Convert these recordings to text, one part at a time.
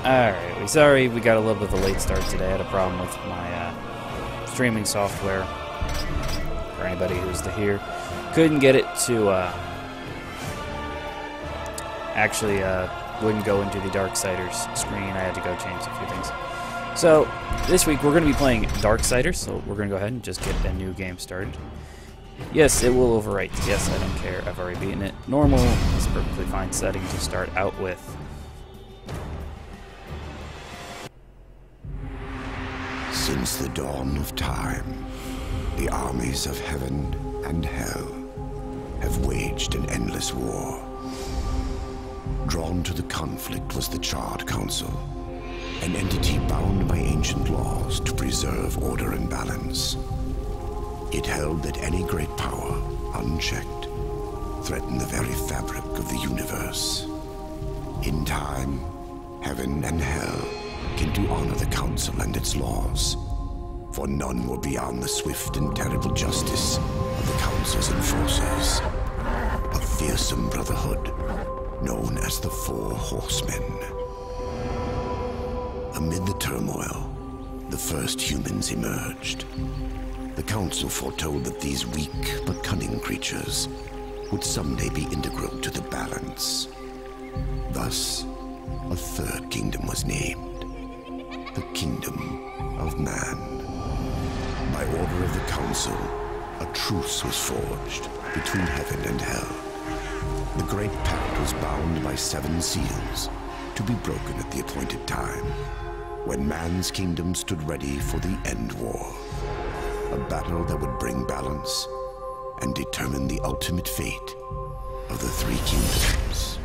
Alright, sorry we got a little bit of a late start today. I had a problem with my streaming software. For anybody who's here, couldn't get it to actually wouldn't go into the Darksiders screen. I had to go change a few things. So this week we're going to be playing Darksiders. So we're going to go ahead and just get a new game started. Yes, it will overwrite. Yes, I don't care. I've already beaten it. Normal is a perfectly fine setting to start out with. Since the dawn of time, the armies of heaven and hell have waged an endless war. Drawn to the conflict was the Charred Council, an entity bound by ancient laws to preserve order and balance. It held that any great power, unchecked, threatened the very fabric of the universe. In time, heaven and hell came to honor the Council and its laws, for none were beyond the swift and terrible justice of the Council's enforcers, a fearsome brotherhood known as the Four Horsemen. Amid the turmoil, the first humans emerged. The Council foretold that these weak but cunning creatures would someday be integral to the balance. Thus, a third kingdom was named, the Kingdom of Man. By order of the Council, a truce was forged between heaven and hell. The Great Pact was bound by 7 seals to be broken at the appointed time, when man's kingdom stood ready for the End War, a battle that would bring balance and determine the ultimate fate of the 3 kingdoms.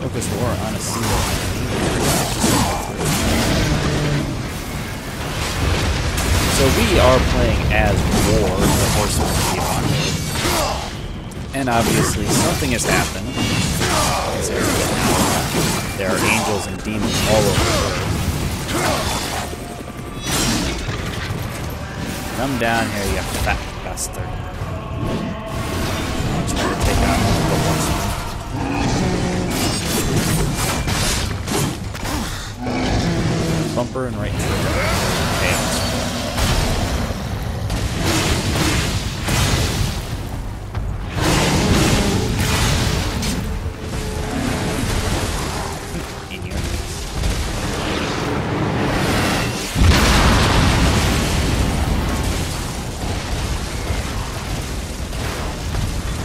Focus war on a single enemy. So we are playing as War, the Horseman of the and obviously something has happened. There are angels and demons all over the world. Come down here, you fat bastard. Much better take out the ones. Bumper and right trigger. Chaos. In your face.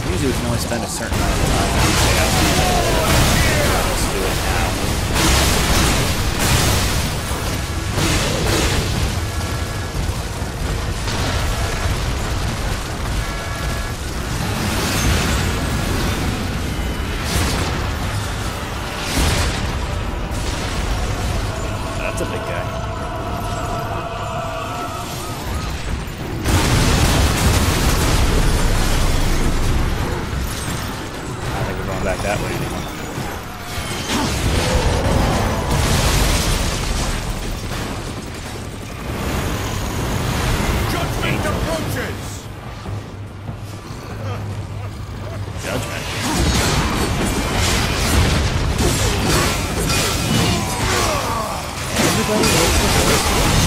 Usually we can only spend a certain amount of time on chaos. Let's do it now. That's a big guy. I don't think we're going back that way anymore. Judgment approaches! Judgment. Everybody knows the voice.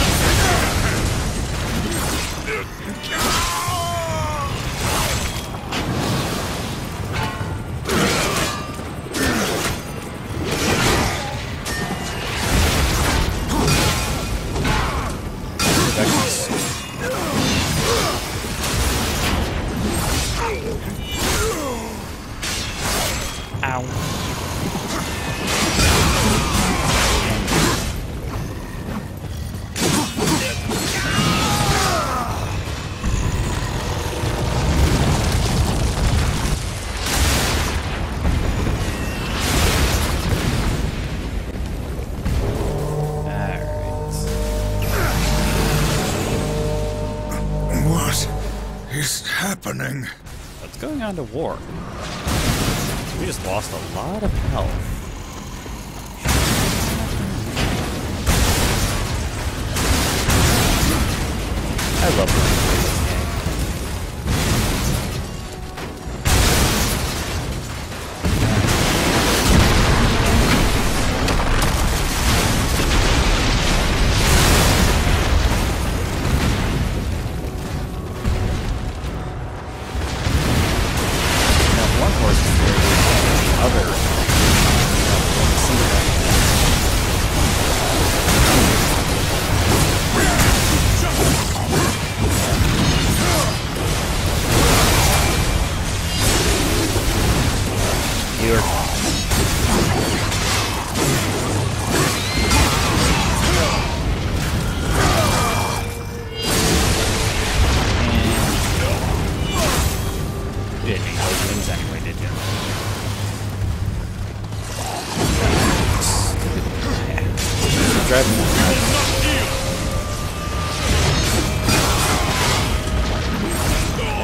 Ow. What is happening? What's going on to war? We just lost a lot of health. I love playing this game. Now, one horse is very good, the other You're you didn't need those wings anyway, did you? Driving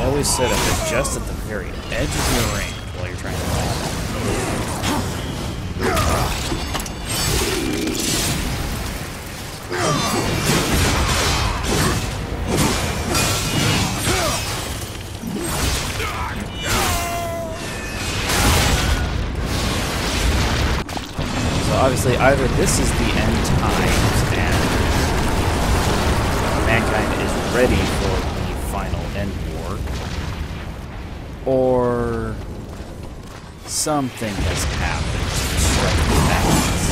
always set up it just at the very edge of your range while you're trying to land. So obviously either this is the end times and mankind is ready for the final end war, or something has happened to disrupt the balance.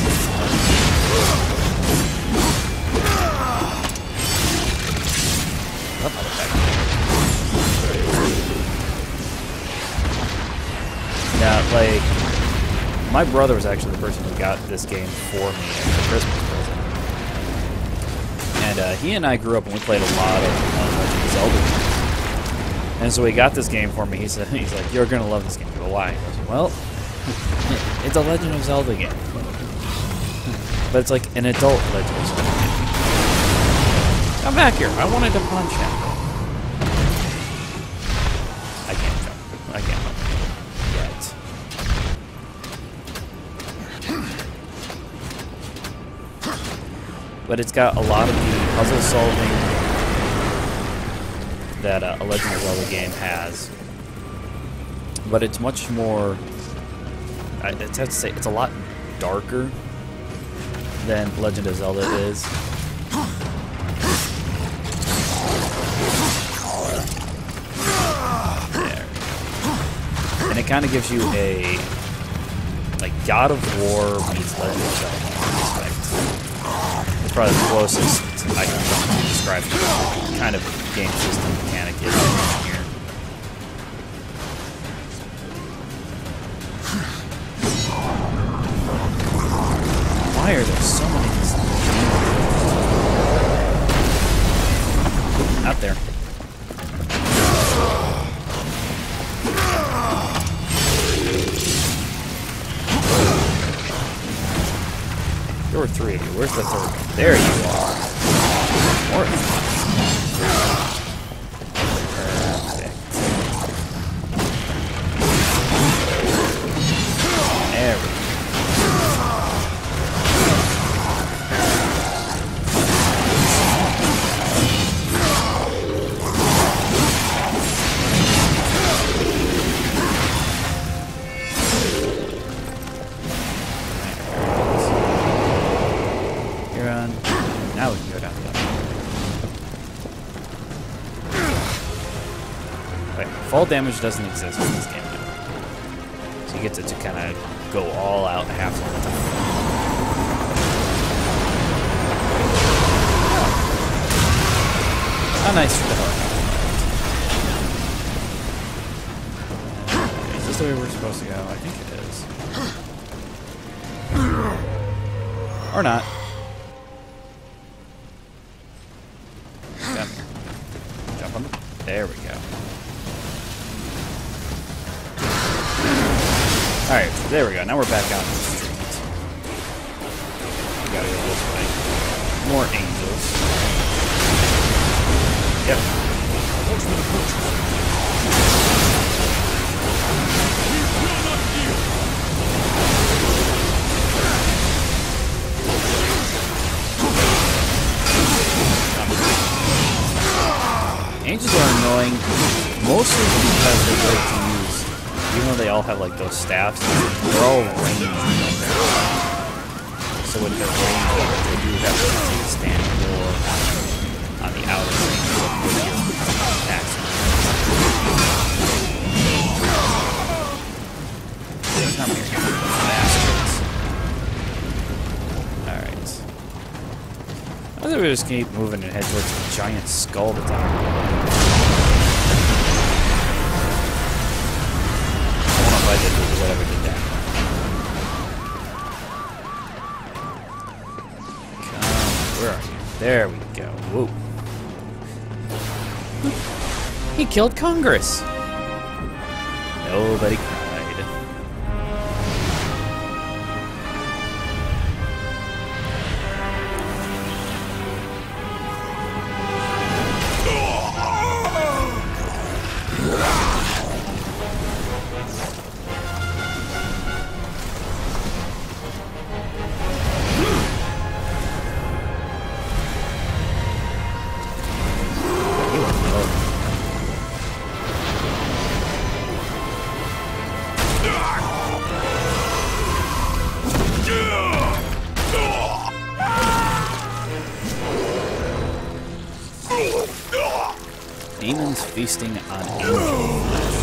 Now, like, my brother was actually the person who got this game for me as a Christmas present. And he and I grew up and we played a lot of Legend of Zelda games. And so he got this game for me. He's like, you're going to love this game. I go, why? He goes, well, it's a Legend of Zelda game. But it's like an adult Legend of Zelda game. Come back here. I wanted to punch him. I can't jump. I can't jump yet. but it's got a lot of the puzzle solving that a Legend of Zelda game has. But it's much more, I'd have to say, it's a lot darker than Legend of Zelda is. There. And it kind of gives you a, like, God of War meets Legend of Zelda aspect. It's probably the closest I can describe the kind of game system mechanic is here. Why are there so many of these demons? Out there. There were 3 of you. Where's the 3rd one? There you are. More. Perfect. There we go. Now we can go down the other. Wait, fall damage doesn't exist in this game now. So you get to kind of go all out half of the time. How nice for the heart. Is this the way we're supposed to go? I think it is. Or not. There we go. Alright, there we go. Now we're back out in the street. We gotta go this way. More angels. Yep. Angels are annoying, mostly because they're great to use. Even though they all have like those staffs, they're all ranged. So when they're ranged, they do have to stand more on the outer range of your attacks. There's not many bastards. Alright. I think we just keep moving and head towards the giant skull that's out there. I did whatever did that. Come, where are you? There we go. Whoa. He killed Congress. Nobody cried. Demons feasting on angel flesh.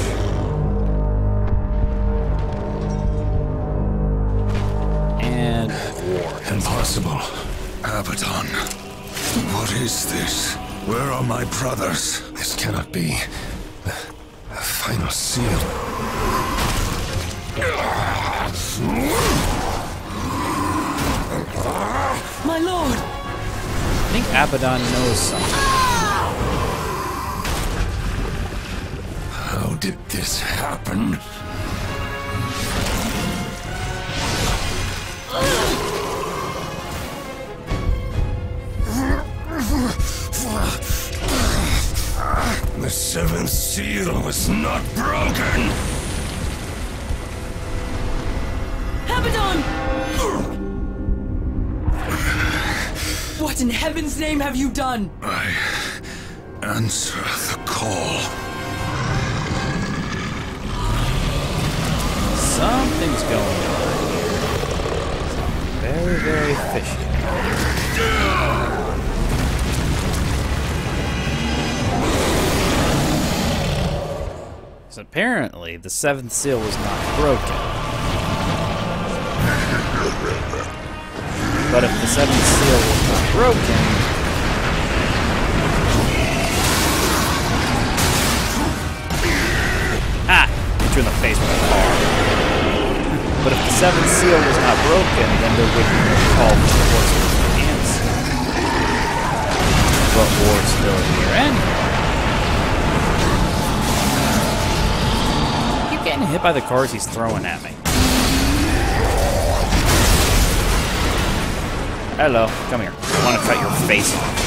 And war. Impossible. Abaddon. What is this? Where are my brothers? This cannot be. The final seal. My lord! I think Abaddon knows something. How did this happen? The seventh seal was not broken! Abaddon! What in heaven's name have you done? I answer the call. Something's going on here. Something very, very fishy. So apparently, the seventh seal was not broken. But if the seventh seal was not broken, hit you in the face with a car. But if the seventh seal was not broken, then there would be no call for the horsemen to answer. But war's still here anyway. I keep getting hit by the cars he's throwing at me. Hello, come here. I want to cut your face off.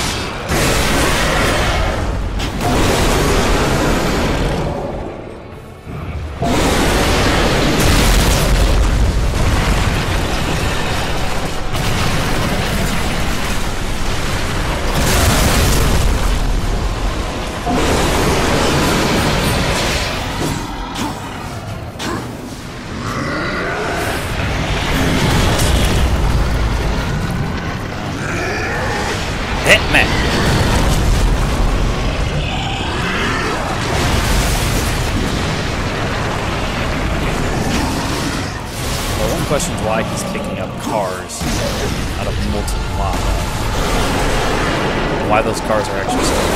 Questions why he's picking up cars out of molten lava. And why those cars are actually still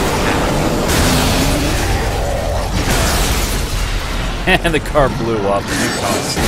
and the car blew up and it caused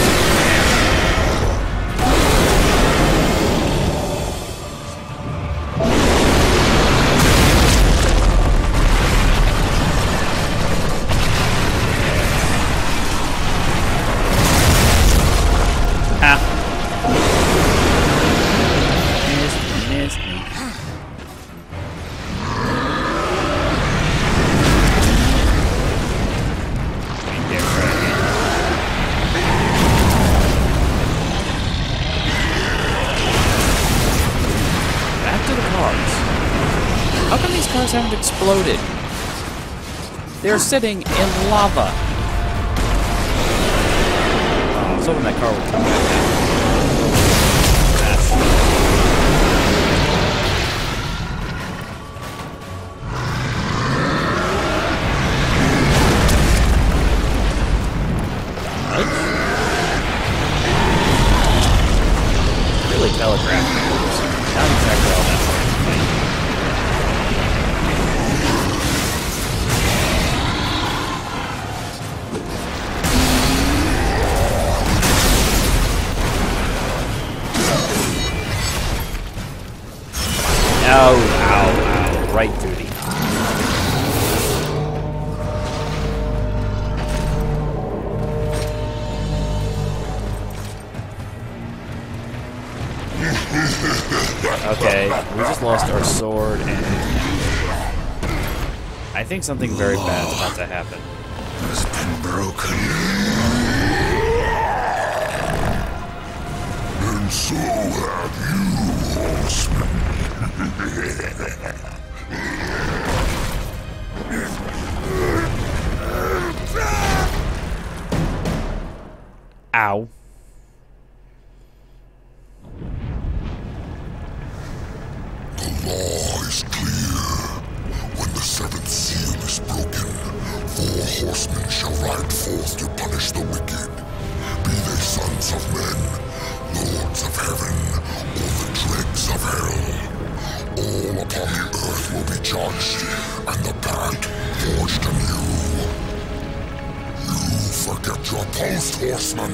haven't exploded. They're sitting in lava. I was hoping that car would come back down. Really telegraphed. Not exactly all that hard to fight. Ow, ow, ow. Right duty. Okay, we just lost our sword and I think something very bad's about to happen. Has been broken. And so have you, horsemen. Ow. The law is clear. When the seventh seal is broken, 4 horsemen shall ride forth to punish the wicked. Be they sons of men, lords of heaven, or the dregs of hell. All upon the earth will be judged, and the pact forged anew. You forget your post, horseman.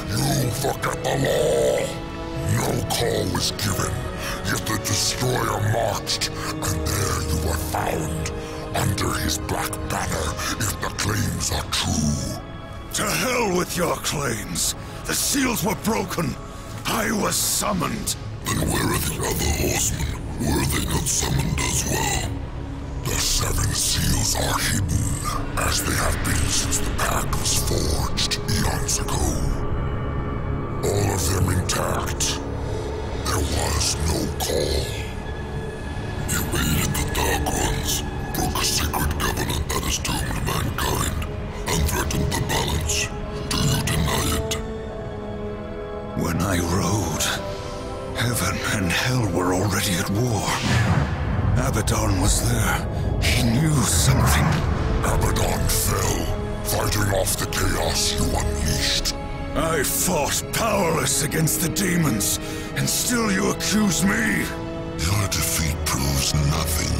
You forget the law. No call was given, yet the destroyer marched, and there you were found, under his black banner, if the claims are true. To hell with your claims. The seals were broken. I was summoned. Then where are the other horsemen? Were they not summoned as well? The 7 seals are hidden, as they have been since the pact was forged eons ago. All of them intact. There was no call. people were already at war. Abaddon was there. He knew something. Abaddon fell, fighting off the chaos you unleashed. I fought powerless against the demons, and still you accuse me? Your defeat proves nothing.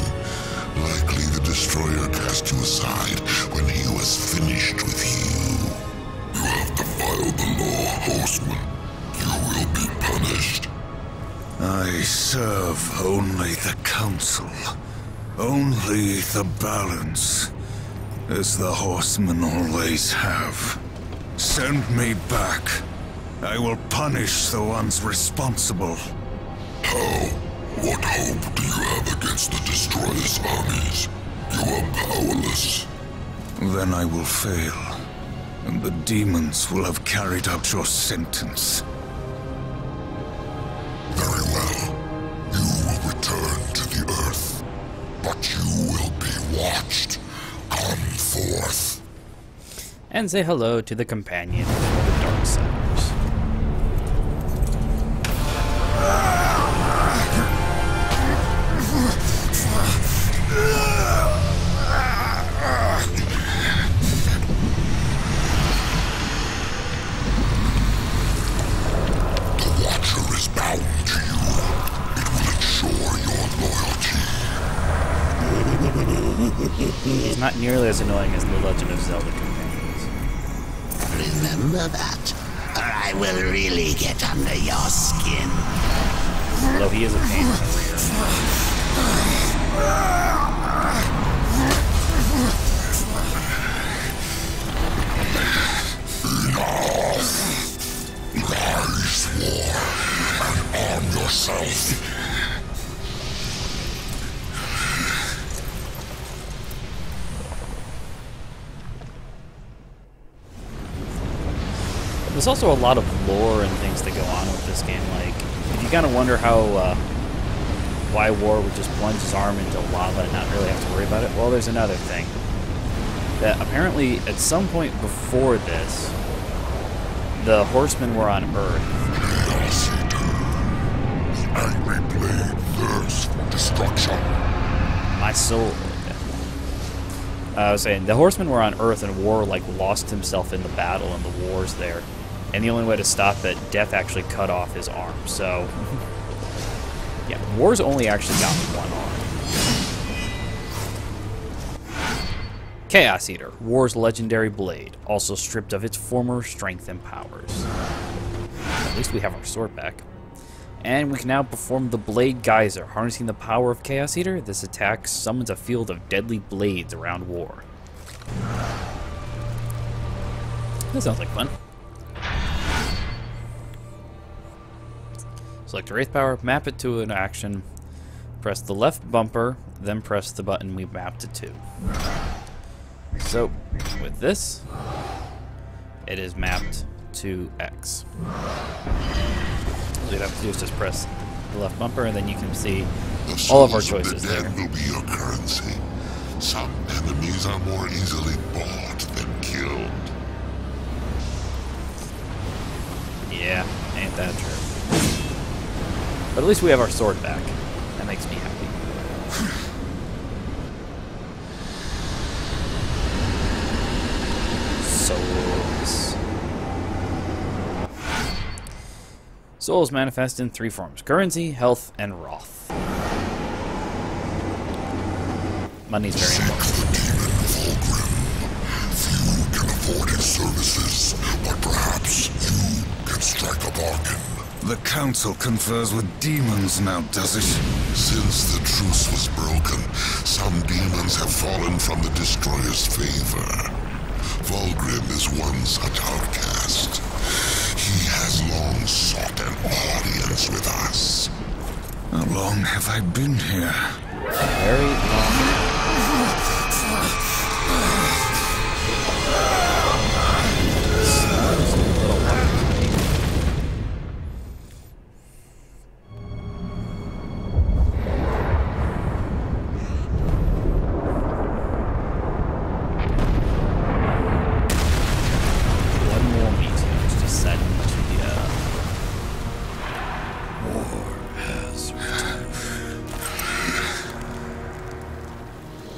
Likely the Destroyer cast you aside when he was finished with you. You have defiled the law, Horseman. You will be punished. I serve only the Council. Only the balance. As the Horsemen always have. Send me back. I will punish the ones responsible. How? What hope do you have against the Destroyer's armies? You are powerless. Then I will fail, and the demons will have carried out your sentence. Very well. You will return to the Earth. But you will be watched. Come forth. And say hello to the companion of the Darksiders. The Watcher is bound to you. It will ensure your loyalty. He's not nearly as annoying as the Legend of Zelda companions. Remember that, or I will really get under your skin. Though he is a pain in the rear. Rise, war, and arm yourself. There's also a lot of lore and things that go on with this game. Like, if you kind of wonder how, why War would just plunge his arm into lava and not really have to worry about it, well, there's another thing. That apparently, at some point before this, the Horsemen were on Earth. The angry blade thirsts for destruction. My soul. I was saying, the Horsemen were on Earth and War, like, lost himself in the battle and the wars there. And the only way to stop that, Death actually cut off his arm. So, yeah, War's only actually got one arm. Chaos Eater, War's legendary blade, also stripped of its former strength and powers. At least we have our sword back. And we can now perform the Blade Geyser. Harnessing the power of Chaos Eater, this attack summons a field of deadly blades around War. That sounds like fun. Select Wraith Power, map it to an action, press the left bumper, then press the button we mapped it to. So, with this, it is mapped to X. All you have to do is just press the left bumper, and then you can see all of our choices The there. dead will be your currency. Some enemies are more easily bought than killed. Yeah, ain't that true. But at least we have our sword back. That makes me happy. Souls. Souls manifest in three forms: currency, health, and wrath. Money's very important. Few can afford his services, but perhaps you can strike a bargain. The Council confers with demons now, does it? Since the truce was broken, some demons have fallen from the Destroyer's favor. Vulgrim is one such outcast. He has long sought an audience with us. How long have I been here? Very long. War has returned.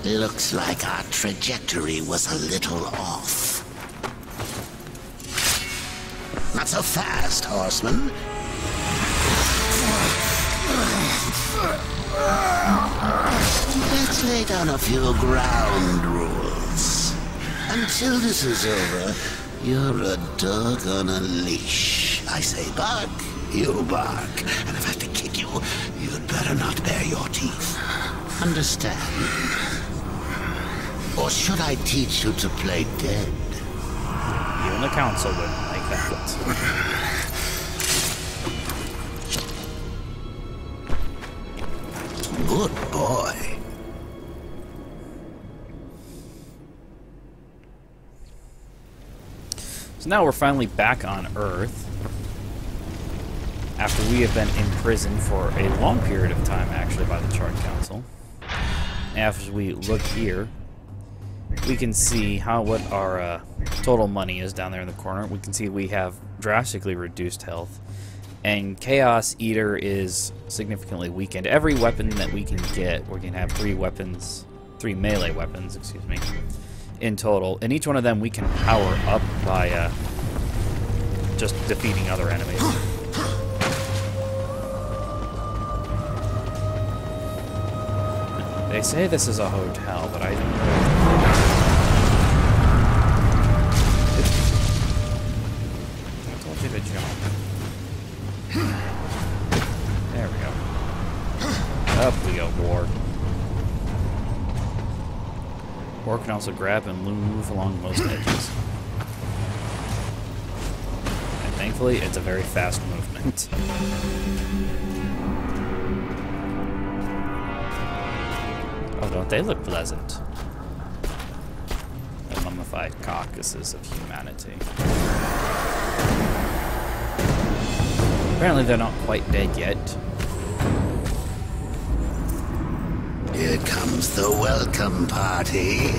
Looks like our trajectory was a little off. Not so fast, horseman. Let's lay down a few ground rules. Until this is over, you're a dog on a leash. I say bark, you bark. And if I have to kick you, you'd better not bare your teeth. Understand? Or should I teach you to play dead? Even the council wouldn't like that. Good boy. So now we're finally back on Earth. After we have been imprisoned for a long period of time, actually, by the Charred Council. As we look here, we can see what our total money is down there in the corner. We can see we have drastically reduced health. And Chaos Eater is significantly weakened. Every weapon that we can get, we can have 3 melee weapons, excuse me, in total. And each one of them we can power up by just defeating other enemies. They say this is a hotel, but I don't know. I told you to jump. There we go. Up we go, War. War can also grab and move along most edges. And thankfully, it's a very fast movement. Oh, don't they look pleasant? The mummified carcasses of humanity. Apparently they're not quite dead yet. Here comes the welcome party.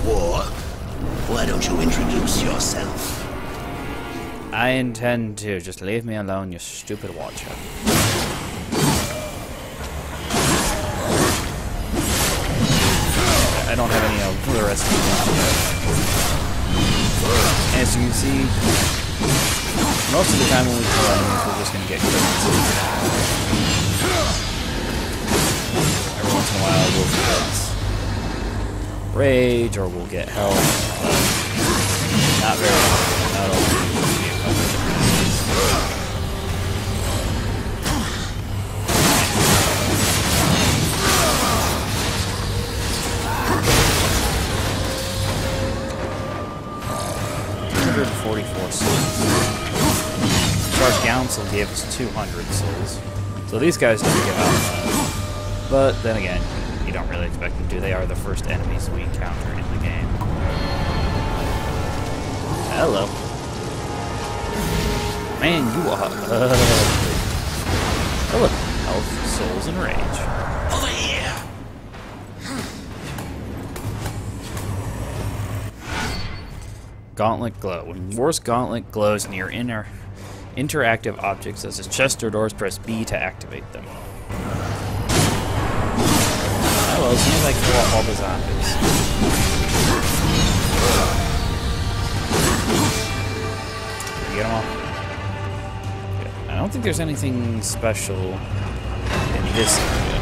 War, why don't you introduce yourself? I intend to. Just leave me alone, you stupid watcher. I don't have any of the rest of them. As you can see, most of the time when we kill enemies, we're just going to get crits. Every once in a while, we'll get rage, or we'll get health. Not very often. Not always. Charred Council gave us 200 souls. So these guys don't give out. But then again, you don't really expect them to. They are the first enemies we encounter in the game. Hello. Man, you are hello. Health, souls, and rage. Over here! Gauntlet Glow. When War's Gauntlet glows near interactive objects such as chests or doors, press B to activate them. Oh well, as soon as I kill off all the zombies. Did you get them all? Good. I don't think there's anything special in this area.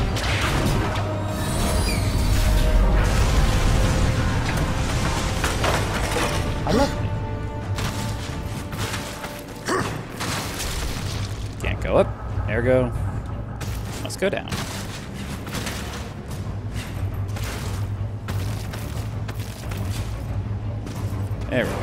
I love it. Can't go up. There we go. Let's go down. There we go.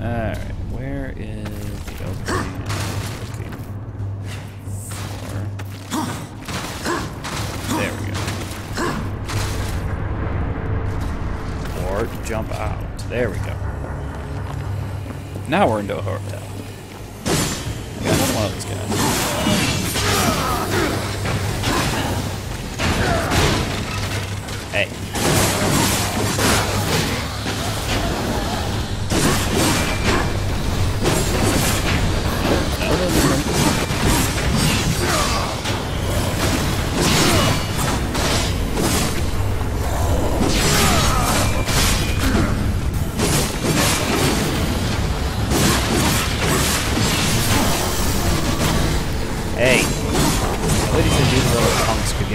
Alright, where is the opening? There we go. Or jump out. There we go. Now we're into a hotel. Got another one of these guys. Hey.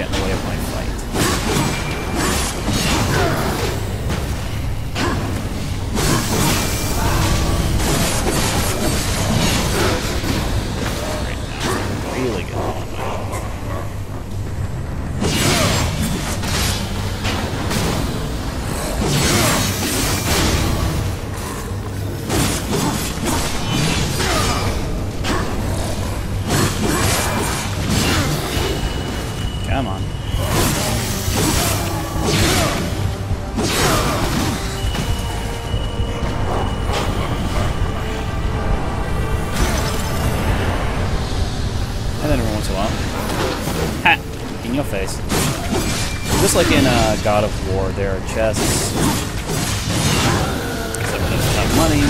get in the way of my fight. Really good. Come on. And then every once in a while, ha! In your face. Just like in God of War, there are chests. Except it doesn't have money.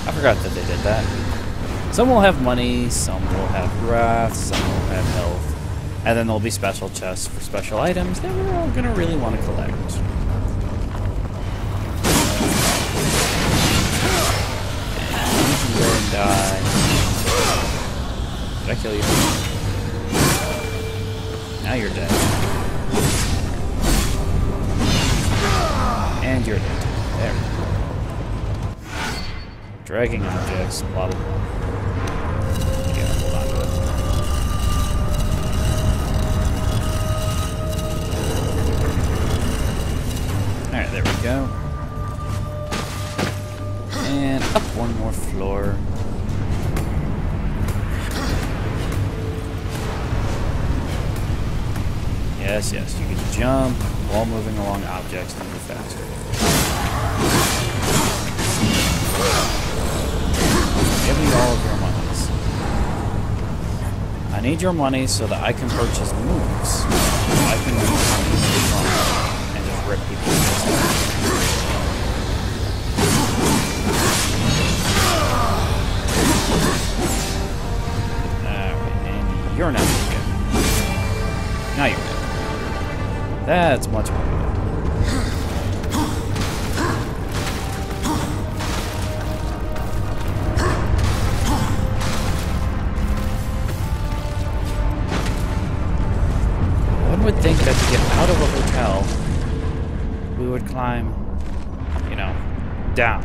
I forgot that they did that. Some will have money, some will have wrath, some will have health. And then there'll be special chests for special items that we're all gonna really want to collect. And you can go and die. Did I kill you? Now you're dead. And you're dead. There. Dragging objects, blah blah blah. Okay, hold on to it. Alright, there we go. And up one more floor. Yes, yes, you can jump while moving along objects to move faster. Give me all of your monies. I need your money so that I can purchase moves. So I can move and just rip people to Alright, and you're not good. Now you're good. That's much more good. One would think that to get out of a hotel, we would climb, you know, down.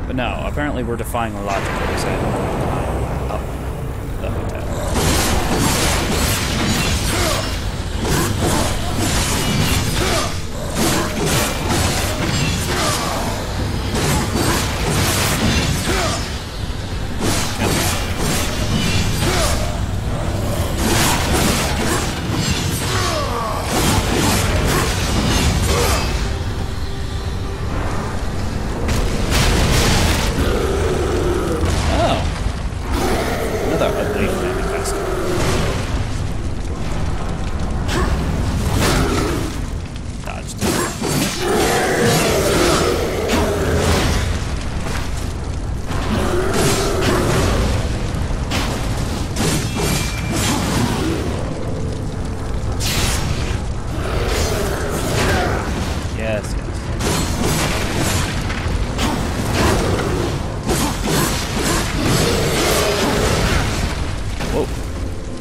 But no, apparently we're defying logic when we say climb up the hotel.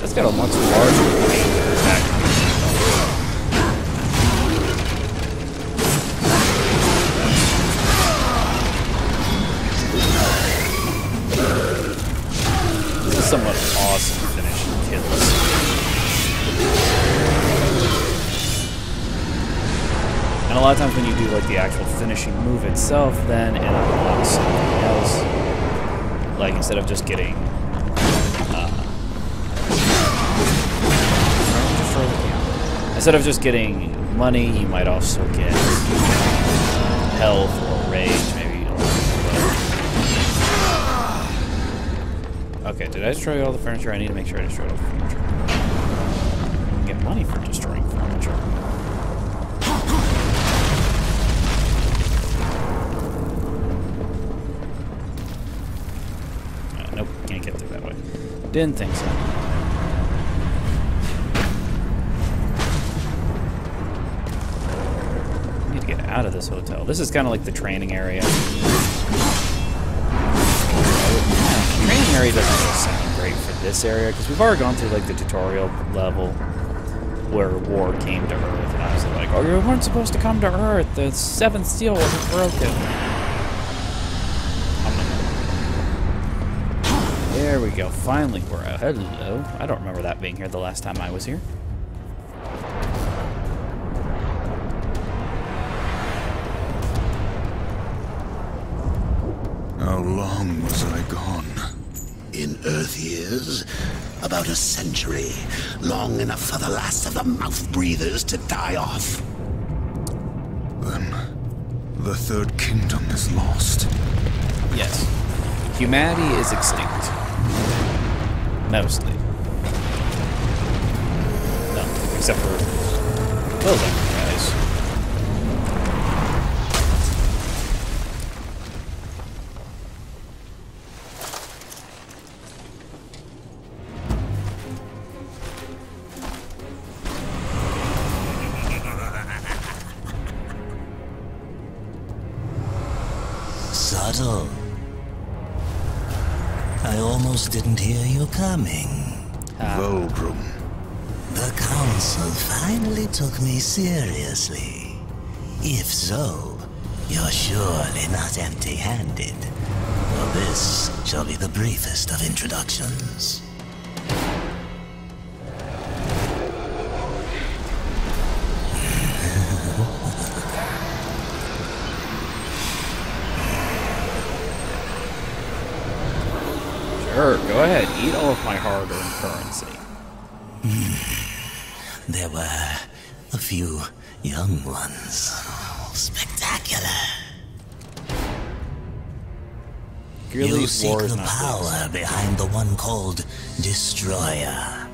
That's got a much larger attack. This is somewhat awesome finishing kills. And a lot of times when you do like the actual finishing move itself, then it unlocks something else. Like instead of just getting money, you might also get health or rage, maybe. Okay, did I destroy all the furniture? I need to make sure I destroyed all the furniture. I can get money for destroying furniture. Nope, can't get through that way. Didn't think so. Get out of this hotel. This is kind of like the training area. The training area doesn't really sound great for this area because we've already gone through like the tutorial level. where war came to Earth, and I was like, oh, you weren't supposed to come to Earth. The seventh seal wasn't broken. There we go. Finally, we're out. Hello. I don't remember that being here the last time I was here. How long was I gone? In Earth years, about a century. Long enough for the last of the mouth breathers to die off. Then, the Third Kingdom is lost. Yes. Humanity is extinct. Mostly. No, except for those guys. Subtle. I almost didn't hear you coming. Volgrim. The Council finally took me seriously. If so, you're surely not empty-handed. For this shall be the briefest of introductions. Sure, go ahead. Eat all of my hard-earned currency. There were a few young ones. Spectacular. Clearly, You seek war is the not power behind the one called Destroyer.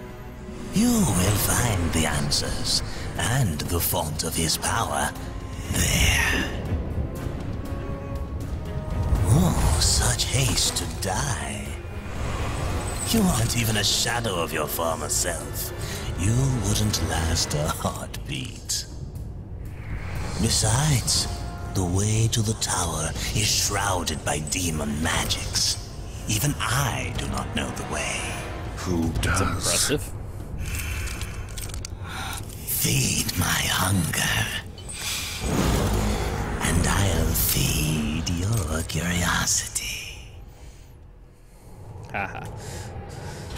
You will find the answers and the font of his power there. Oh, such haste to die. You aren't even a shadow of your former self. You wouldn't last a heartbeat. Besides, the way to the tower is shrouded by demon magics. Even I do not know the way. Who That's does? impressive. Feed my hunger, and I'll feed your curiosity. Haha.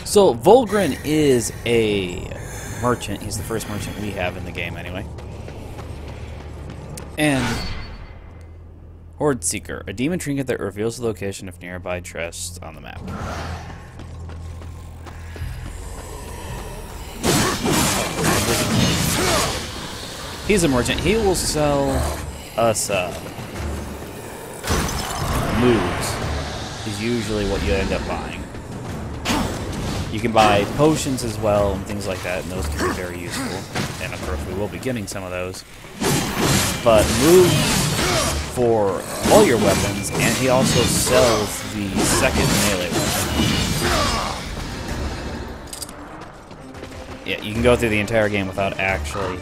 So, Volgrim is a merchant. He's the first merchant we have in the game, anyway. And Horde Seeker, a demon trinket that reveals the location of nearby chests on the map. He's a merchant. He will sell us moves. Is usually what you end up buying. You can buy potions as well and things like that, and those can be very useful. And of course, we will be getting some of those. But moves for all your weapons, and he also sells the second melee weapon. Yeah, you can go through the entire game without actually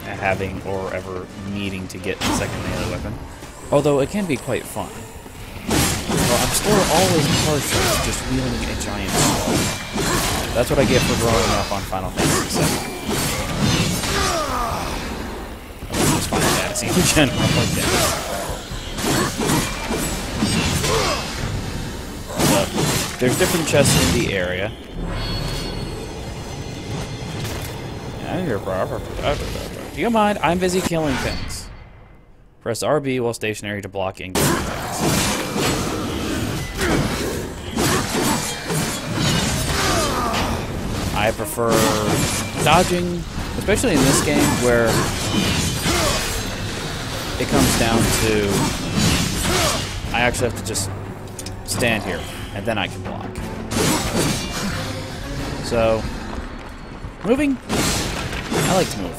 having or ever needing to get the second melee weapon. Although it can be quite fun. Well, I'm still always partial to just wielding a giant sword. That's what I get for growing up on Final Fantasy VII. Just Final Fantasy in general. So, there's different chests in the area. Do you mind? I'm busy killing things. Press RB while stationary to block incoming attacks. I prefer dodging, especially in this game where it comes down to I actually have to just stand here and then I can block. So, moving, I like to move.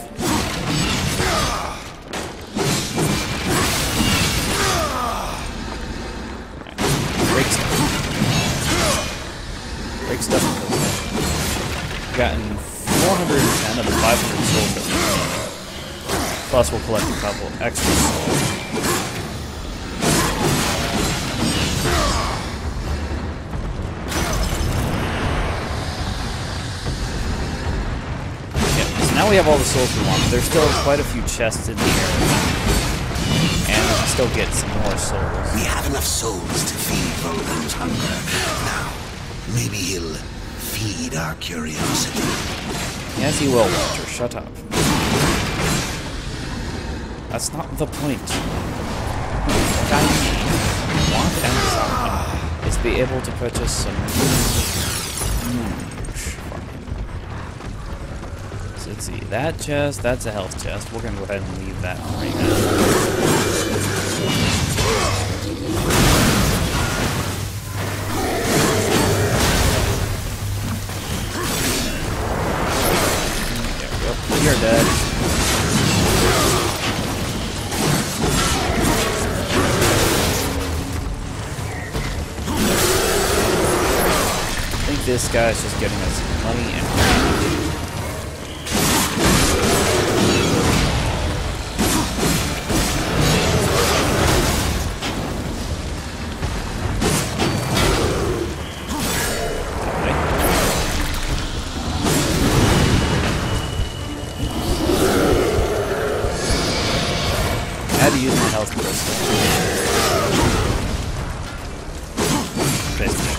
Break stuff. Break stuff. Gotten 410 of the 500 souls that we need. Plus, we'll collect a couple extra souls. Yeah, it's now we have all the souls we want. There's still quite a few chests in the area. And we can still get some more souls. We have enough souls to feed Volgan's hunger. Now, maybe he'll feed our curiosity. Yes, he will, Walter. Shut up. That's not the point. What I want and is be able to purchase some from him. So let's see. That chest, that's a health chest. We're going to go ahead and leave that on right now. You're dead. I think this guy's just getting us money and I had to use my health crystal. Basically,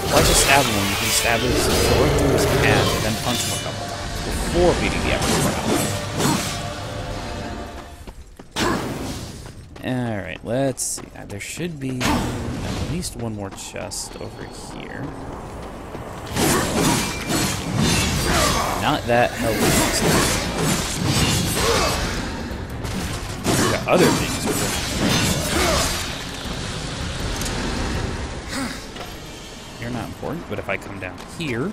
why just stab him when you can stab his sword through his hand and then punch him a couple times before beating the average crowd? Alright, let's see. There should be at least one more chest over here. Not that healthy. We've got other things we're doing. You're not important, but if I come down here,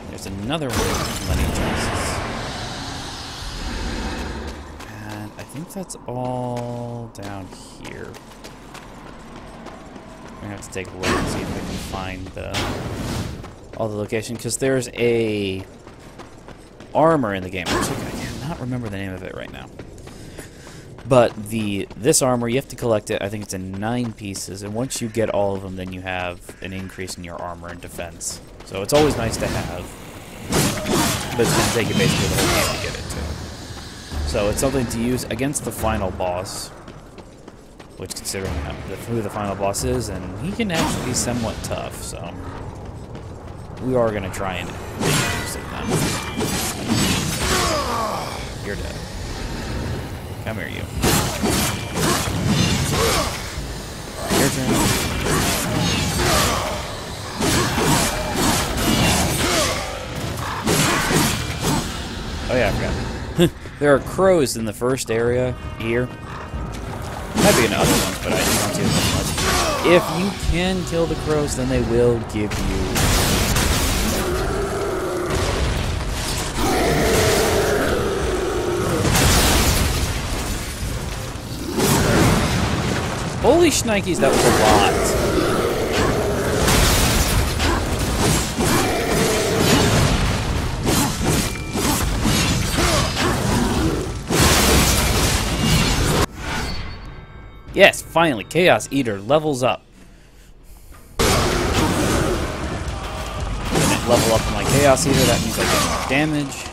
there's another one with money chests. I think that's all down here. We're gonna have to take a look and see if we can find all the location, because there's a armor in the game. Actually, I cannot remember the name of it right now. But this armor, you have to collect it. I think it's in 9 pieces, and once you get all of them, then you have an increase in your armor and defense. So it's always nice to have, but it's gonna take you basically the whole game to get it too. So it's something to use against the final boss, which, considering who the final boss is, and he can actually be somewhat tough, so we are going to try and use it then. You're dead. Come here, you. Your turn. Oh yeah, I forgot. There are crows in the first area here. Might be in other ones, but I don't see them much. If you can kill the crows, then they will give you... Holy shnikes, that was a lot. Yes, finally, Chaos Eater levels up. Level up on my Chaos Eater, that means I get more damage.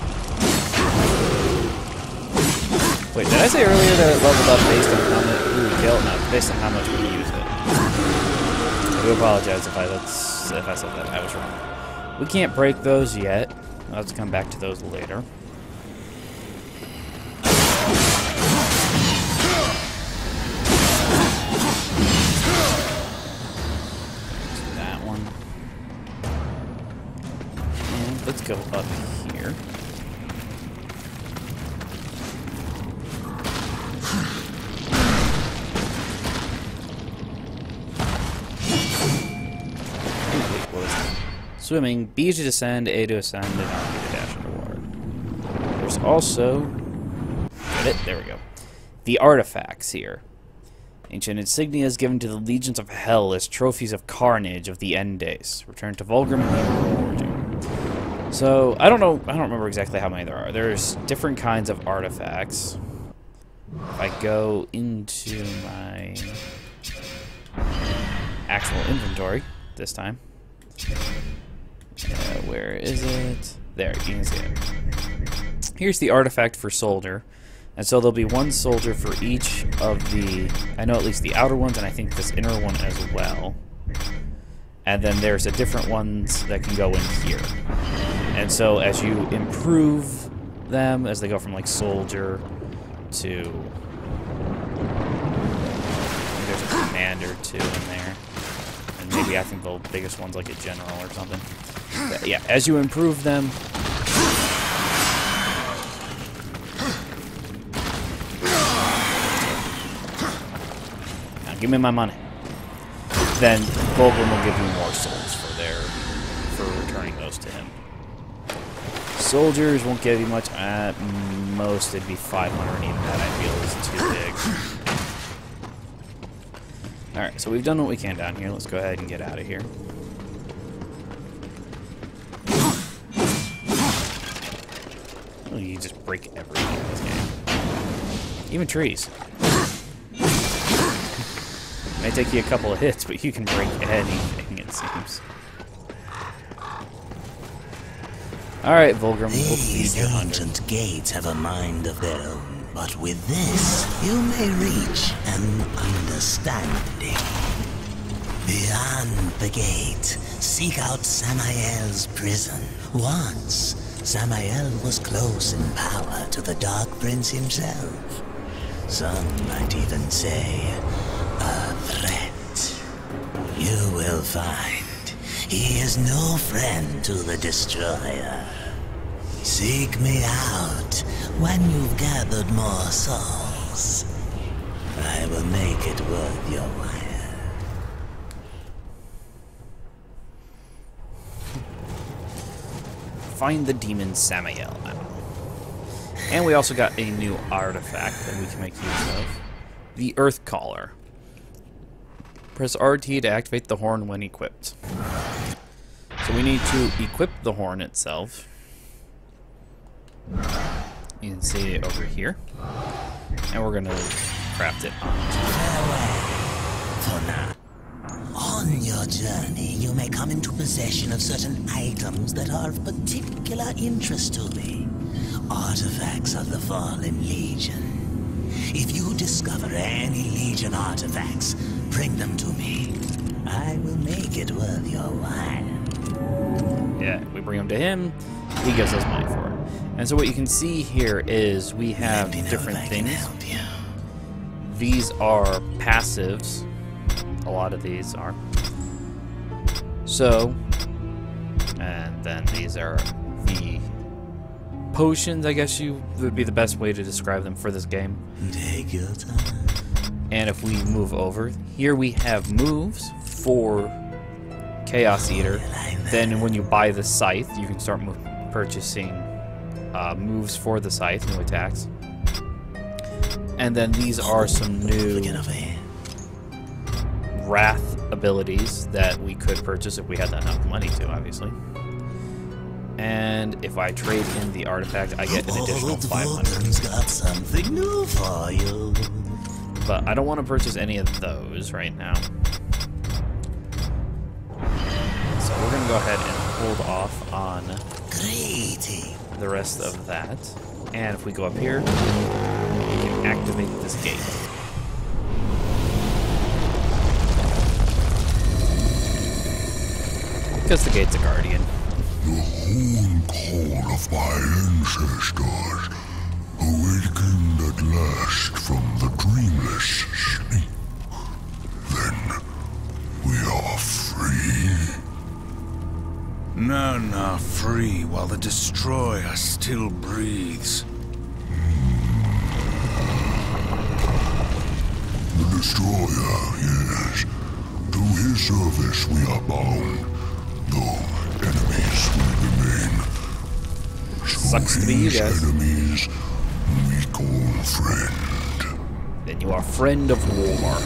Wait, did I say earlier that it leveled up based on how much we kill? No, based on how much we use it. I do apologize if I said that. I was wrong. We can't break those yet. I'll have to come back to those later. Let's go up here. Wait, what was that? Swimming, B to descend, A to ascend, and R to dash underwater. There's also... Get it? There we go. The artifacts here. Ancient insignias given to the legions of hell as trophies of carnage of the end days. Return to Vulgrim and he will reward you. So, I don't remember exactly how many there are. There's different kinds of artifacts. If I go into my actual inventory this time. Where is it? There, you can see it. Here's the artifact for soldier. And so there'll be one soldier for each of the, I know at least the outer ones, and I think this inner one as well. And then there's a different ones that can go in here. And so as you improve them, as they go from like soldier to, there's a commander too in there. And maybe I think the biggest one's like a general or something. But yeah, as you improve them, now give me my money. Then Volgrim will give you more souls for returning those to him. Soldiers won't give you much. At most, it'd be 500, and even that I feel is too big. Alright, so we've done what we can down here. Let's go ahead and get out of here. Oh, you can just break everything in this game. Even trees. It may take you a couple of hits, but you can break anything, it seems. Alright, Volgrim, we'll feed you 100. These ancient gates have a mind of their own, but with this, you may reach an understanding. Beyond the gate, seek out Samael's prison. Once, Samael was close in power to the Dark Prince himself. Some might even say, a threat. You will find he is no friend to the Destroyer. Seek me out when you've gathered more souls. I will make it worth your while. Find the demon Samael now. And we also got a new artifact that we can make use of. The Earth Caller. Press RT to activate the horn when equipped. So we need to equip the horn itself. You can see it over here. And we're going to craft it on. For now. On your journey, you may come into possession of certain items that are of particular interest to me. Artifacts of the Fallen Legion. If you discover any Legion artifacts, bring them to me. I will make it worth your while. Yeah, we bring them to him, he gives us money for it. And so what you can see here is we have different things. These are passives. A lot of these are. So, and then these are the potions, I guess would be the best way to describe them for this game. Take your time. And if we move over, here we have moves for Chaos Eater. Then when you buy the Scythe, you can start purchasing moves for the Scythe, new attacks. And then these are some new Wrath abilities that we could purchase if we had enough money to, obviously. And if I trade in the artifact, I get an additional 500. Got something new for you. But I don't want to purchase any of those right now. So we're going to go ahead and hold off on the rest of that. And if we go up here, we can activate this gate. Because the gate's a guardian. The horn call of my ancestors, awakened at last from the dreamless sleep. Then we are free. None are free while the Destroyer still breathes. The Destroyer, yes. To his service we are bound, though enemies will remain. So Sucks to be you guys. Enemies we call friend. Then you are friend of war.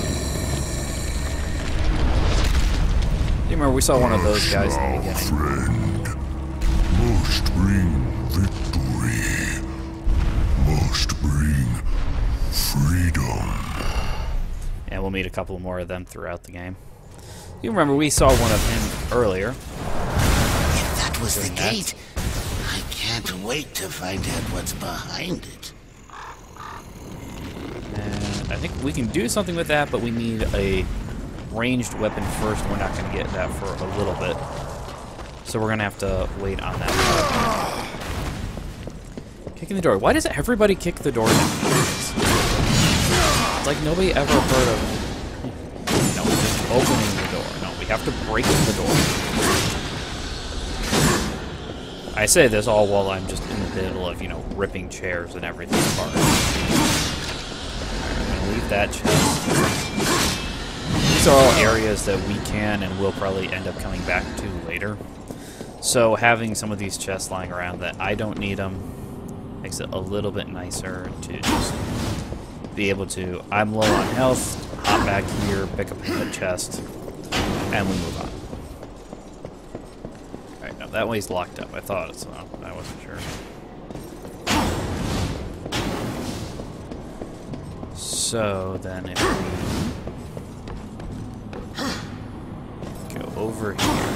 You remember we saw one of those guys in the beginning. Friend. Must bring victory. Must bring freedom. And we'll meet a couple more of them throughout the game. You remember we saw one of him earlier. If that was the Doing that. gate, I can't wait to find out what's behind it. And I think we can do something with that, but we need a ranged weapon first. We're not going to get that for a little bit. So we're going to have to wait on that. Kicking the door. Why does everybody kick the door down? It's like nobody ever heard of, just opening the door. No, we have to break the door. I say this all while I'm just in the middle of, ripping chairs and everything apart. I'm going to leave that chest. These are all areas that we can and will probably end up coming back to later. So having some of these chests lying around that I don't need them makes it a little bit nicer to just be able to, I'm low on health, hop back here, pick up the chest, and we move on. Alright, no, that way's locked up. I thought so. I wasn't sure. So then if we go over here.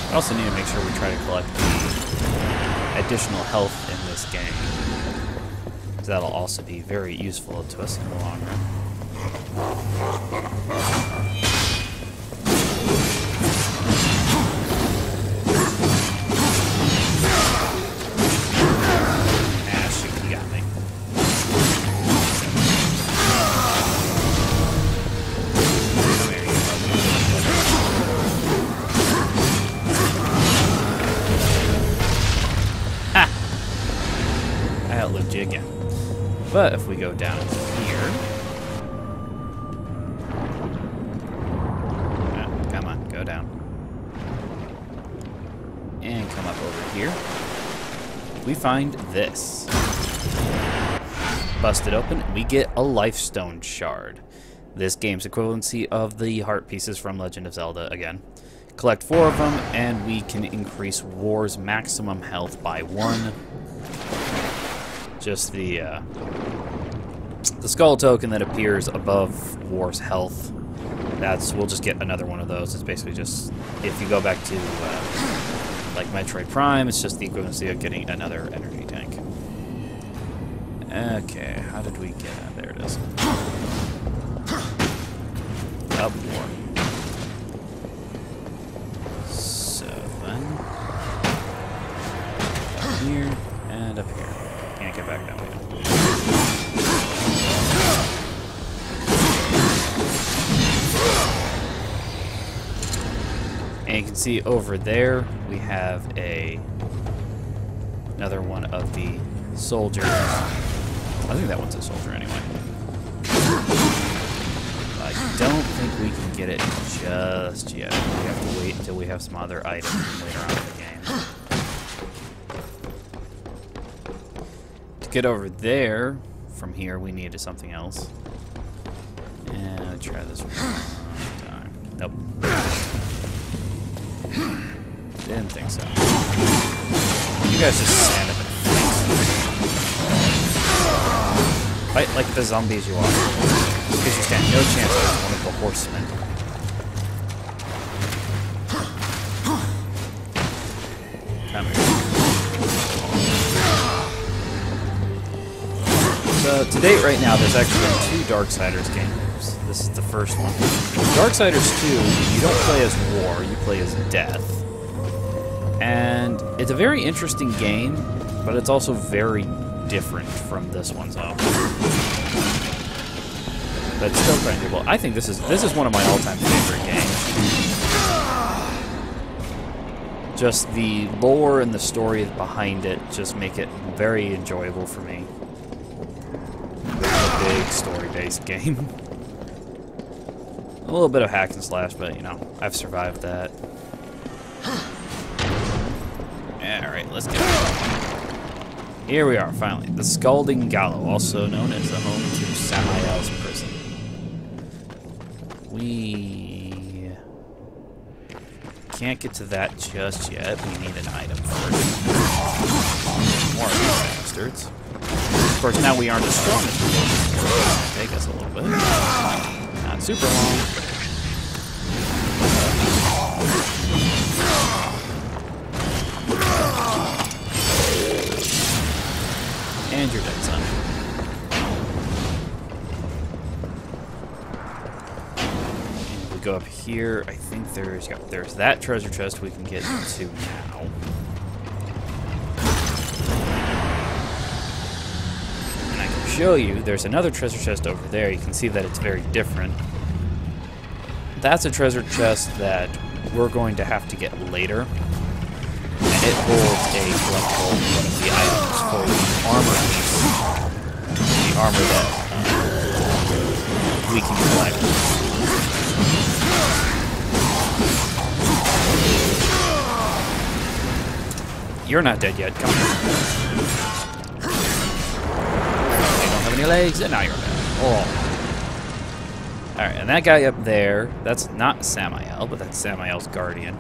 I also need to make sure we try to collect the additional health in this game, because that'll also be very useful to us in the long run. Ah, shoot, he got me. Again. But if we go down here, come on, go down, and come up over here, we find this. Bust it open, and we get a Lifestone Shard. This game's equivalency of the heart pieces from Legend of Zelda again. Collect 4 of them, and we can increase War's maximum health by 1. Just the skull token that appears above War's health. We'll just get another one of those. It's basically just, if you go back to like Metroid Prime, it's just the equivalency of getting another energy tank. Okay, how did we get? There it is. Up more. So then, up here and up here. Can't get back down again. And you can see over there we have another one of the soldiers. I think that one's a soldier anyway. I don't think we can get it just yet. We have to wait until we have some other items later on in the game. To get over there, from here, we needed something else. And I'll try this one more time. Nope. Didn't think so. You guys just stand up and fight like the zombies you are. Because you stand no chance against one of the horsemen. Come here. So, to date right now, there's actually been 2 Darksiders games. This is the first one. Darksiders 2, you don't play as War, you play as Death. And it's a very interesting game, but it's also very different from this one. So but it's still quite enjoyable. I think this is one of my all-time favorite games. Just the lore and the story behind it just make it very enjoyable for me. It's a big story-based game. A little bit of hack and slash, but you know, I've survived that. Alright, let's get it. Here we are, finally. The Scalding Gallows, also known as the home to Samael's prison. We can't get to that just yet. We need an item first. More of these bastards. Of course, now we aren't as strong as we were. It'll take us a little bit. Not super long. And you're dead, son. And we go up here. I think there's that treasure chest we can get to now. And I can show you, there's another treasure chest over there. You can see that it's very different. That's a treasure chest that we're going to have to get later. And it holds a collectible, one of the items for the armor piece. The armor that we can collect. You're not dead yet, come here. You don't have any legs, and now you're dead. Oh. Alright, and that guy up there, that's not Samael, but that's Samael's guardian.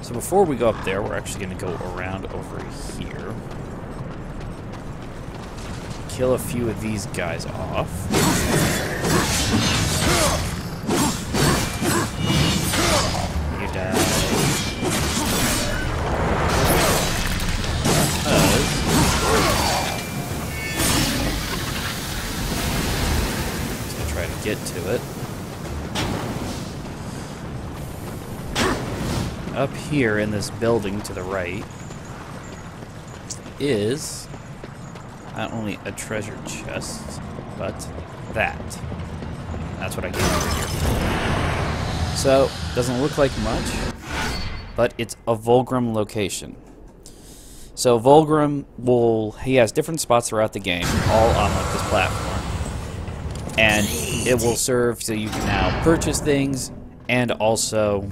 So before we go up there, we're actually going to go around over here. Kill a few of these guys off. You die. So try to get to it. Up here in this building to the right is not only a treasure chest, but that. That's what I came over here for. So, doesn't look like much, but it's a Vulgrim location. So Vulgrim he has different spots throughout the game, all on like this platform. And it will serve so you can now purchase things, and also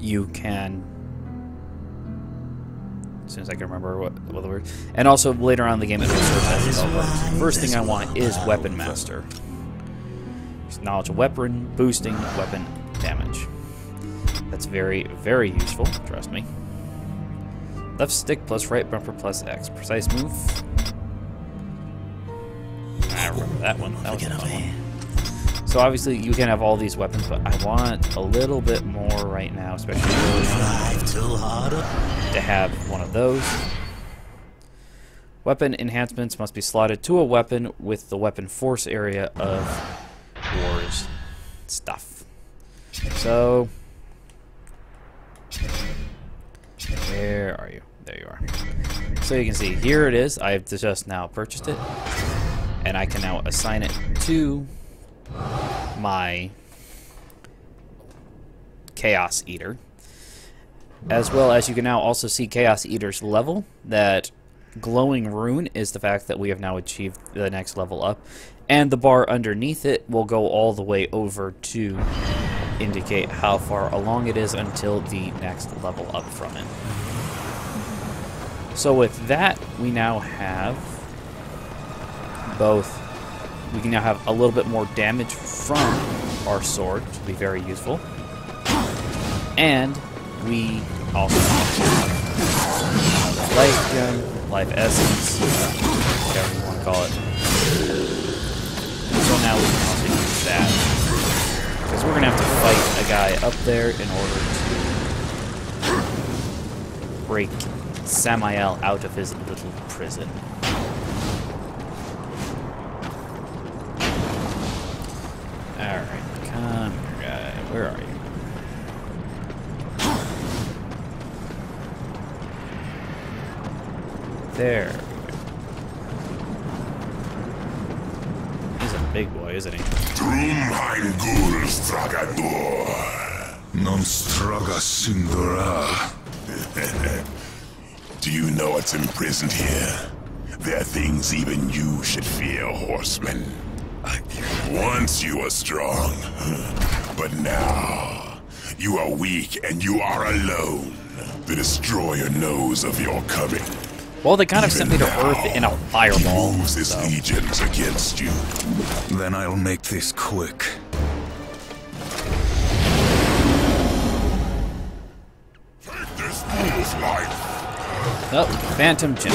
you can, as soon as I can remember what the word, and also later on in the game it will serve as development. First thing I want is Weapon Master. Knowledge of weapon, boosting weapon damage. That's very, very useful, trust me. Left stick plus right bumper plus X. Precise move. I remember that one. That was a fun one. So obviously you can have all these weapons, but I want a little bit more right now, especially early on, to have one of those. Weapon enhancements must be slotted to a weapon with the weapon force area of War's stuff. So, where are you? There you are. So you can see, here it is. I've just now purchased it, and I can now assign it to my Chaos Eater, as well as you can now also see Chaos Eater's level. That glowing rune is the fact that we have now achieved the next level up, and the bar underneath it will go all the way over to indicate how far along it is until the next level up from it. So with that, we now have both. We can now have a little bit more damage from our sword, which will be very useful. And we also have life gem, life essence, whatever you want to call it. So now we can also use that. Because we're going to have to fight a guy up there in order to break Samael out of his little prison. Alright, come here, guy. Where are you? There we go. He's up big boy, isn't he? Drumheimgul Stragador. Non straga sindura. Do you know what's imprisoned here? There are things even you should fear, horseman. Once you were strong, but now you are weak and you are alone. The Destroyer knows of your coming. Well, they kind of sent me to Earth in a fireball. He moves his legions against you. Then I'll make this quick. Take this fool's life. Oh, Phantom Gem.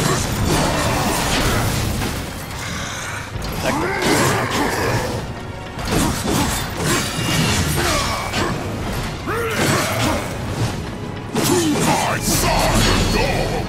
My son, dog.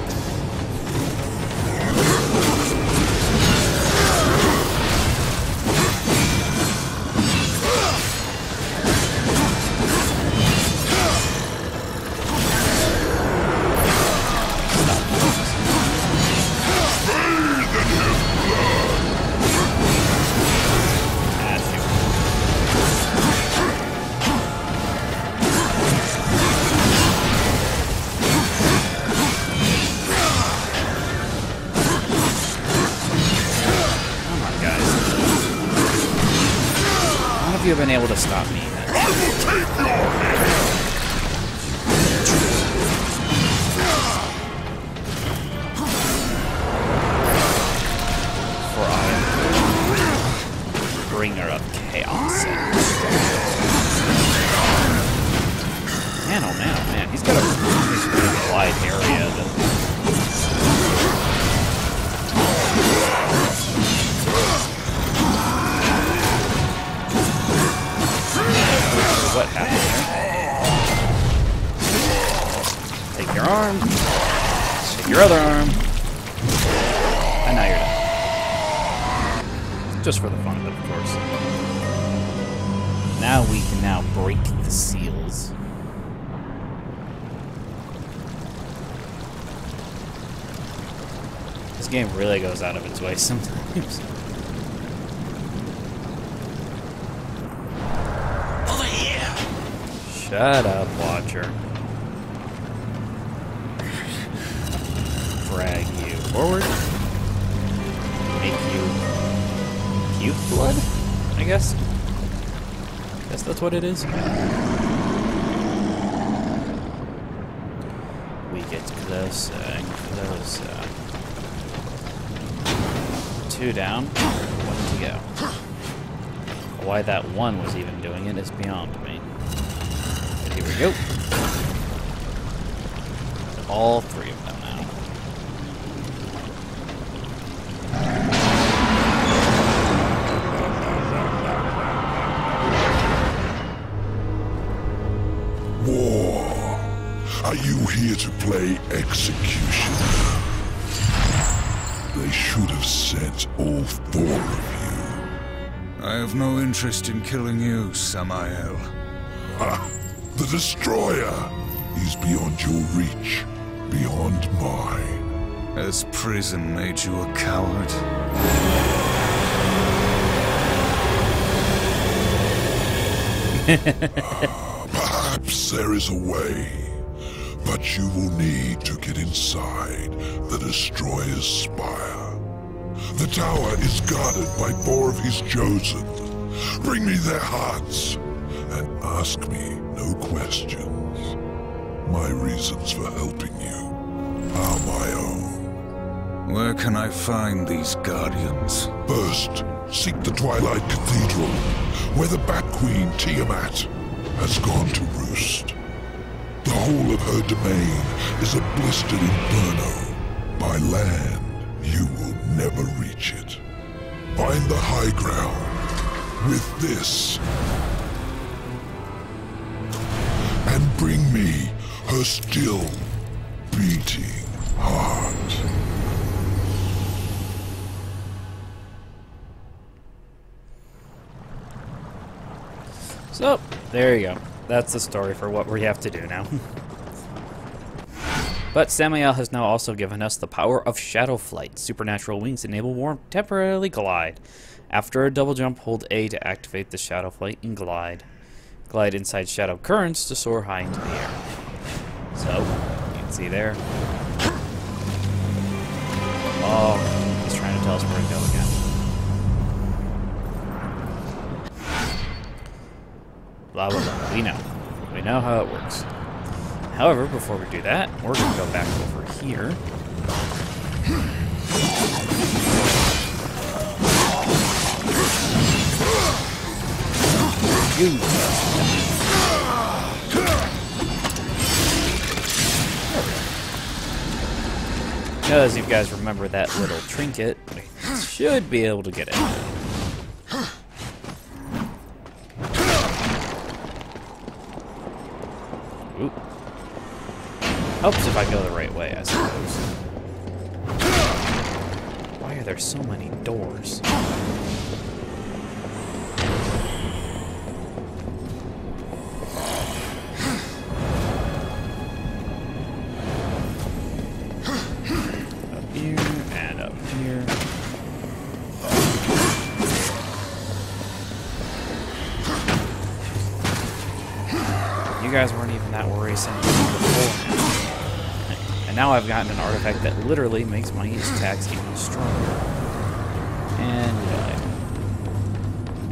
You have been able to stop me. I will take your head. For I am the bringer of chaos. Man, oh man, oh man. He's got a really wide area. What happened there? Take your arm. Take your other arm. And now you're done. Just for the fun of it, of course. Now we can now break the seals. This game really goes out of its way sometimes. Shut up, Watcher. Drag you forward. Make you puke blood, I guess. Guess that's what it is. We get closer and closer. 2 down, 1 to go. Why that 1 was even doing it is beyond me. Here we go. All 3 of them now. War. Are you here to play execution? They should have sent all 4 of you. I have no interest in killing you, Samael. Ha! The Destroyer! He's beyond your reach, beyond mine. Has prison made you a coward? Perhaps there is a way, but you will need to get inside the Destroyer's spire. The tower is guarded by 4 of his chosen. Bring me their hearts, and ask me no questions. My reasons for helping you are my own. Where can I find these guardians? First, seek the Twilight Cathedral, where the Bat Queen Tiamat has gone to roost. The whole of her domain is a blistered inferno. By land, you will never reach it. Find the high ground with this, and bring me her still beating heart. So, there you go. That's the story for what we have to do now. But Samael has now also given us the power of shadow flight. Supernatural wings enable warm temporarily glide After a double jump, hold A to activate the Shadow Flight and glide. Glide inside Shadow Currents to soar high into the air. So, you can see there. Oh, he's trying to tell us where to go again. Blah, blah, blah. We know. We know how it works. However, before we do that, we're going to go back over here. Because you guys remember that little trinket, we should be able to get it. Oop. Helps if I go the right way, I suppose. Why are there so many doors? You guys weren't even that worrisome before. And now I've gotten an artifact that literally makes my attacks even stronger. And we die.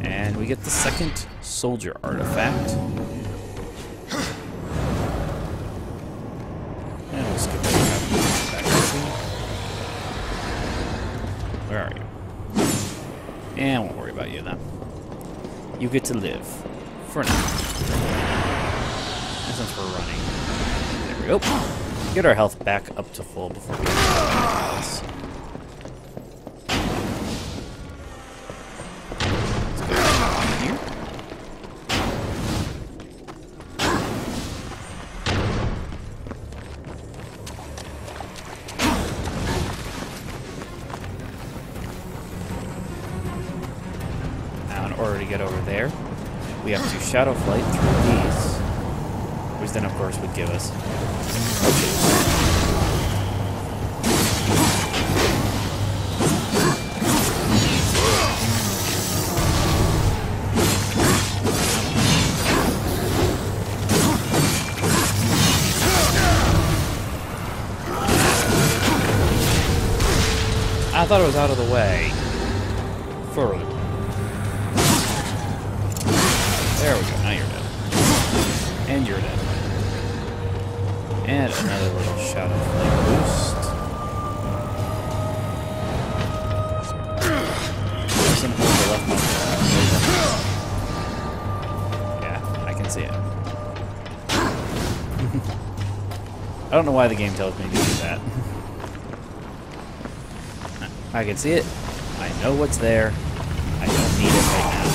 And we get the second soldier artifact. And we'll skip that. Where are you? And won't worry about you then. You get to live. For now. Since we're running. There we go. Get our health back up to full before we get this. Let's go here. Now in order to get over there, we have to Shadow Flight through these. Which then, of course, would give us. I thought it was out of the way. Further. There we go. Now you're dead. And you're dead. And another little Shadow Flame boost. Something on the left button. Yeah, I can see it. I don't know why the game tells me to do that. I can see it. I know what's there. I don't need it right now.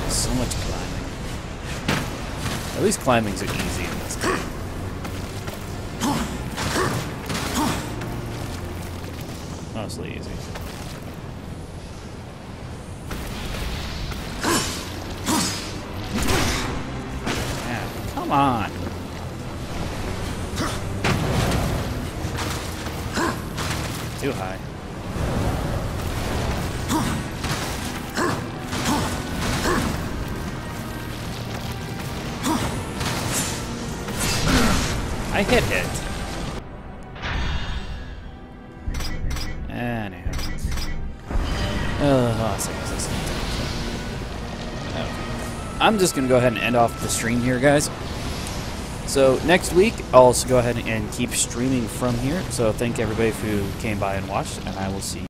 So much climbing. At least climbings are easy in this game. Mostly easy. Yeah, come on. Too high. I hit it. Anyhow. I'm just going to go ahead and end off the stream here, guys. So next week, I'll also go ahead and keep streaming from here. So thank everybody who came by and watched, and I will see you.